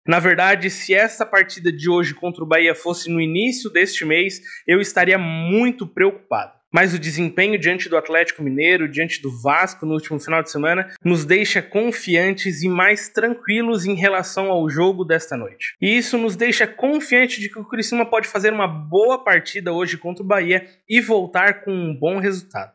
Na verdade, se essa partida de hoje contra o Bahia fosse no início deste mês, eu estaria muito preocupado. Mas o desempenho diante do Atlético Mineiro, diante do Vasco no último final de semana, nos deixa confiantes e mais tranquilos em relação ao jogo desta noite. E isso nos deixa confiante de que o Criciúma pode fazer uma boa partida hoje contra o Bahia e voltar com um bom resultado.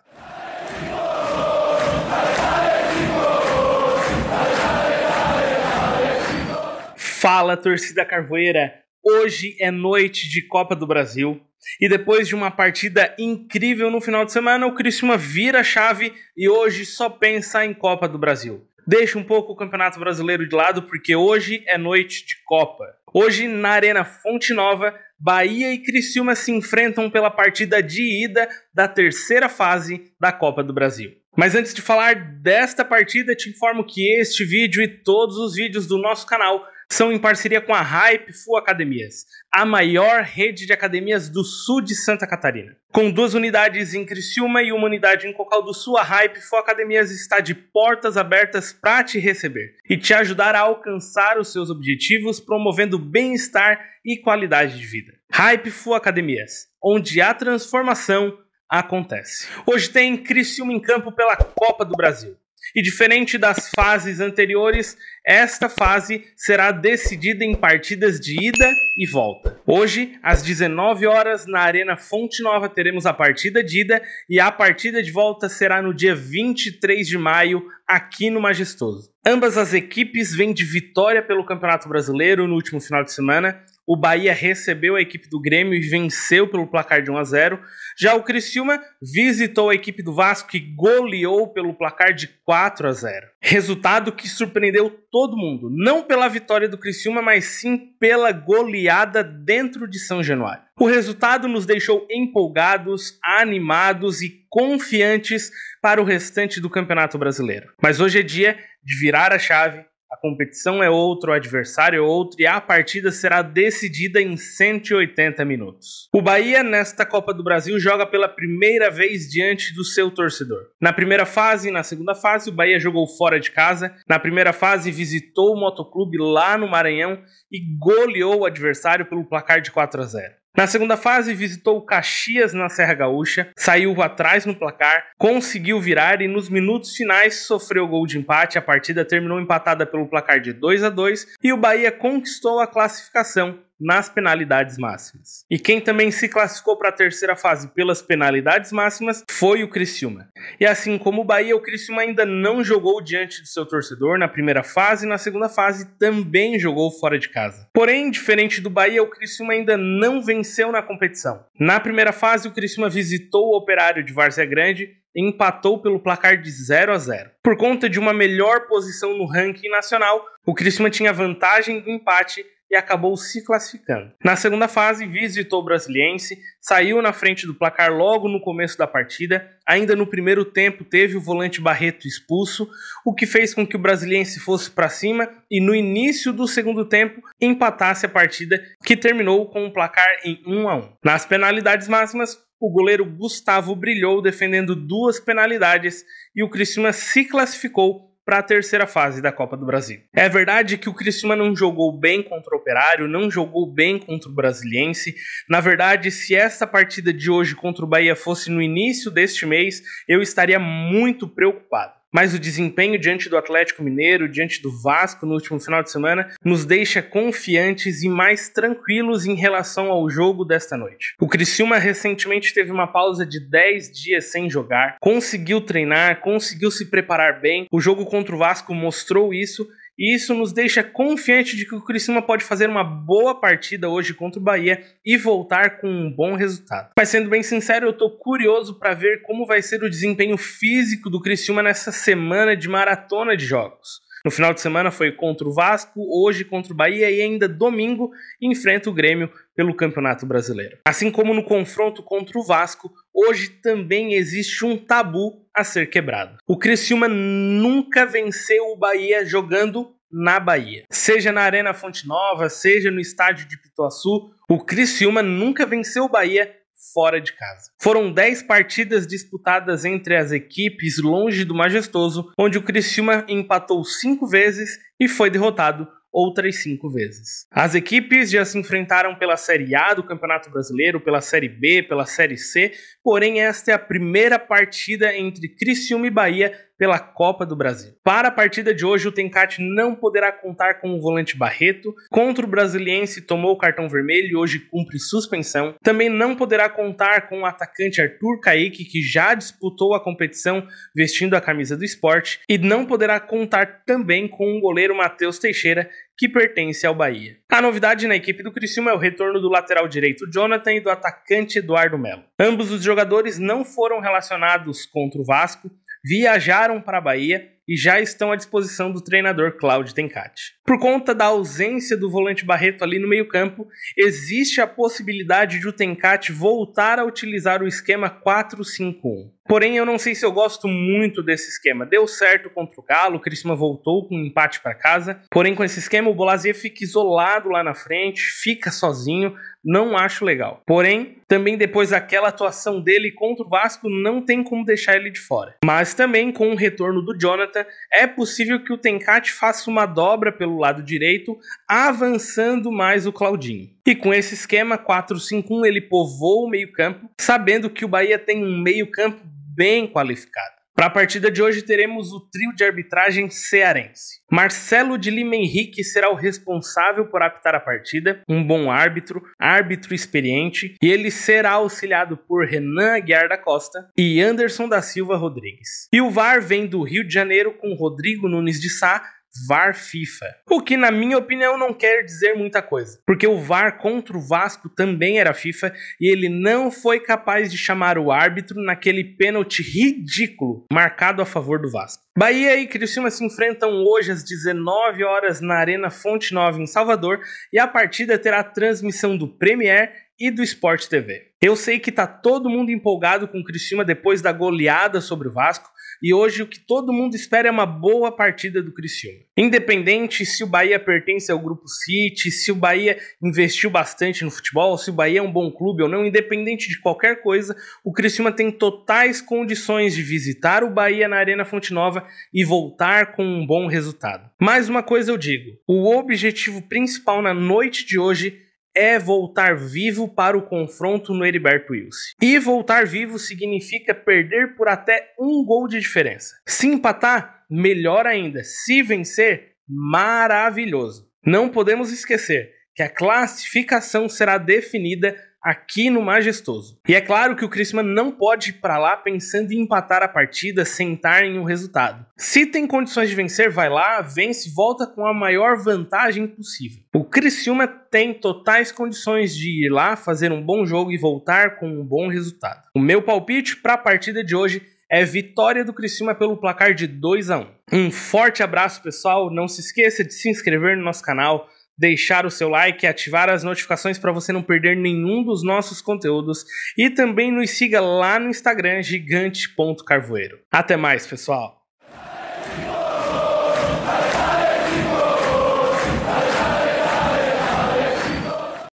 Fala, torcida carvoeira! Hoje é noite de Copa do Brasil e depois de uma partida incrível no final de semana, o Criciúma vira a chave e hoje só pensa em Copa do Brasil. Deixa um pouco o Campeonato Brasileiro de lado porque hoje é noite de Copa. Hoje, na Arena Fonte Nova, Bahia e Criciúma se enfrentam pela partida de ida da terceira fase da Copa do Brasil. Mas antes de falar desta partida, te informo que este vídeo e todos os vídeos do nosso canal são em parceria com a Hype Full Academias, a maior rede de academias do sul de Santa Catarina. Com 2 unidades em Criciúma e 1 unidade em Cocal do Sul, a Hype Full Academias está de portas abertas para te receber e te ajudar a alcançar os seus objetivos, promovendo bem-estar e qualidade de vida. Hype Full Academias, onde a transformação acontece. Hoje tem Criciúma em campo pela Copa do Brasil. E diferente das fases anteriores, esta fase será decidida em partidas de ida e volta. Hoje, às 19 horas, na Arena Fonte Nova, teremos a partida de ida e a partida de volta será no dia 23 de maio, aqui no Majestoso. Ambas as equipes vêm de vitória pelo Campeonato Brasileiro no último final de semana. O Bahia recebeu a equipe do Grêmio e venceu pelo placar de 1-0. Já o Criciúma visitou a equipe do Vasco e goleou pelo placar de 4-0. Resultado que surpreendeu todo mundo, não pela vitória do Criciúma, mas sim pela goleada dentro de São Januário. O resultado nos deixou empolgados, animados e confiantes para o restante do Campeonato Brasileiro. Mas hoje é dia de virar a chave. A competição é outra, o adversário é outro e a partida será decidida em 180 minutos. O Bahia, nesta Copa do Brasil, joga pela primeira vez diante do seu torcedor. Na primeira fase e na segunda fase, o Bahia jogou fora de casa. Na primeira fase, visitou o Motoclube lá no Maranhão e goleou o adversário pelo placar de 4-0. Na segunda fase, visitou o Caxias na Serra Gaúcha, saiu atrás no placar, conseguiu virar e nos minutos finais sofreu gol de empate. A partida terminou empatada pelo placar de 2-2 e o Bahia conquistou a classificação nas penalidades máximas. E quem também se classificou para a terceira fase pelas penalidades máximas foi o Criciúma. E assim como o Bahia, o Criciúma ainda não jogou diante do seu torcedor na primeira fase e na segunda fase também jogou fora de casa. Porém, diferente do Bahia, o Criciúma ainda não venceu na competição. Na primeira fase, o Criciúma visitou o Operário de Várzea Grande e empatou pelo placar de 0-0. Por conta de uma melhor posição no ranking nacional, o Criciúma tinha vantagem do empate e acabou se classificando. Na segunda fase, visitou o Brasiliense, saiu na frente do placar logo no começo da partida. Ainda no primeiro tempo teve o volante Barreto expulso, o que fez com que o Brasiliense fosse para cima e no início do segundo tempo empatasse a partida, que terminou com o placar em 1-1. Nas penalidades máximas, o goleiro Gustavo brilhou defendendo 2 penalidades e o Criciúma se classificou para a terceira fase da Copa do Brasil. É verdade que o Criciúma não jogou bem contra o Operário, não jogou bem contra o Brasiliense. Na verdade, se essa partida de hoje contra o Bahia fosse no início deste mês, eu estaria muito preocupado. Mas o desempenho diante do Atlético Mineiro, diante do Vasco no último final de semana, nos deixa confiantes e mais tranquilos em relação ao jogo desta noite. O Criciúma recentemente teve uma pausa de 10 dias sem jogar, conseguiu treinar, conseguiu se preparar bem. O jogo contra o Vasco mostrou isso. E isso nos deixa confiante de que o Criciúma pode fazer uma boa partida hoje contra o Bahia e voltar com um bom resultado. Mas sendo bem sincero, eu tô curioso para ver como vai ser o desempenho físico do Criciúma nessa semana de maratona de jogos. No final de semana foi contra o Vasco, hoje contra o Bahia e ainda domingo enfrenta o Grêmio pelo Campeonato Brasileiro. Assim como no confronto contra o Vasco, hoje também existe um tabu a ser quebrado. O Criciúma nunca venceu o Bahia jogando na Bahia. Seja na Arena Fonte Nova, seja no estádio de Pituaçu, o Criciúma nunca venceu o Bahia fora de casa. Foram 10 partidas disputadas entre as equipes longe do Majestoso, onde o Criciúma empatou 5 vezes e foi derrotado outras 5 vezes. As equipes já se enfrentaram pela Série A do Campeonato Brasileiro, pela Série B, pela Série C, porém esta é a primeira partida entre Criciúma e Bahia pela Copa do Brasil. Para a partida de hoje, o Tencate não poderá contar com o volante Barreto. Contra o Brasiliense, tomou o cartão vermelho e hoje cumpre suspensão. Também não poderá contar com o atacante Arthur Kaique, que já disputou a competição vestindo a camisa do Sport. E não poderá contar também com o goleiro Matheus Teixeira, que pertence ao Bahia. A novidade na equipe do Criciúma é o retorno do lateral direito Jonathan e do atacante Eduardo Melo. Ambos os jogadores não foram relacionados contra o Vasco, viajaram para a Bahia e já estão à disposição do treinador Cláudio Tencate. Por conta da ausência do volante Barreto ali no meio-campo, existe a possibilidade de o Tencate voltar a utilizar o esquema 4-5-1. Porém, eu não sei se eu gosto muito desse esquema. Deu certo contra o Galo, o Criciúma voltou com um empate para casa. Porém, com esse esquema, o Bolasie fica isolado lá na frente, fica sozinho, não acho legal. Porém, também depois daquela atuação dele contra o Vasco, não tem como deixar ele de fora. Mas também, com o retorno do Jonathan, é possível que o Tencate faça uma dobra pelo lado direito, avançando mais o Claudinho. E com esse esquema 4-5-1, ele povoa o meio-campo, sabendo que o Bahia tem um meio-campo bem qualificado. Para a partida de hoje teremos o trio de arbitragem cearense. Marcelo de Lima Henrique será o responsável por apitar a partida, um bom árbitro experiente, e ele será auxiliado por Renan Aguiar da Costa e Anderson da Silva Rodrigues. E o VAR vem do Rio de Janeiro com Rodrigo Nunes de Sá, VAR FIFA. O que, na minha opinião, não quer dizer muita coisa, porque o VAR contra o Vasco também era FIFA e ele não foi capaz de chamar o árbitro naquele pênalti ridículo marcado a favor do Vasco. Bahia e Criciúma se enfrentam hoje às 19 horas na Arena Fonte Nova em Salvador e a partida terá transmissão do Premier e do Sport TV. Eu sei que tá todo mundo empolgado com o Criciúma depois da goleada sobre o Vasco, e hoje o que todo mundo espera é uma boa partida do Criciúma. Independente se o Bahia pertence ao Grupo City, se o Bahia investiu bastante no futebol, se o Bahia é um bom clube ou não, independente de qualquer coisa, o Criciúma tem totais condições de visitar o Bahia na Arena Fonte Nova e voltar com um bom resultado. Mais uma coisa eu digo, o objetivo principal na noite de hoje é voltar vivo para o confronto no Heriberto Wilson. E voltar vivo significa perder por até 1 gol de diferença. Se empatar, melhor ainda. Se vencer, maravilhoso. Não podemos esquecer que a classificação será definida aqui no Majestoso. E é claro que o Criciúma não pode ir para lá pensando em empatar a partida, sentar em um resultado. Se tem condições de vencer, vai lá, vence e volta com a maior vantagem possível. O Criciúma tem totais condições de ir lá, fazer um bom jogo e voltar com um bom resultado. O meu palpite para a partida de hoje é vitória do Criciúma pelo placar de 2-1. Um forte abraço, pessoal. Não se esqueça de se inscrever no nosso canal, deixar o seu like e ativar as notificações para você não perder nenhum dos nossos conteúdos. E também nos siga lá no Instagram, gigante.carvoeiro. Até mais, pessoal!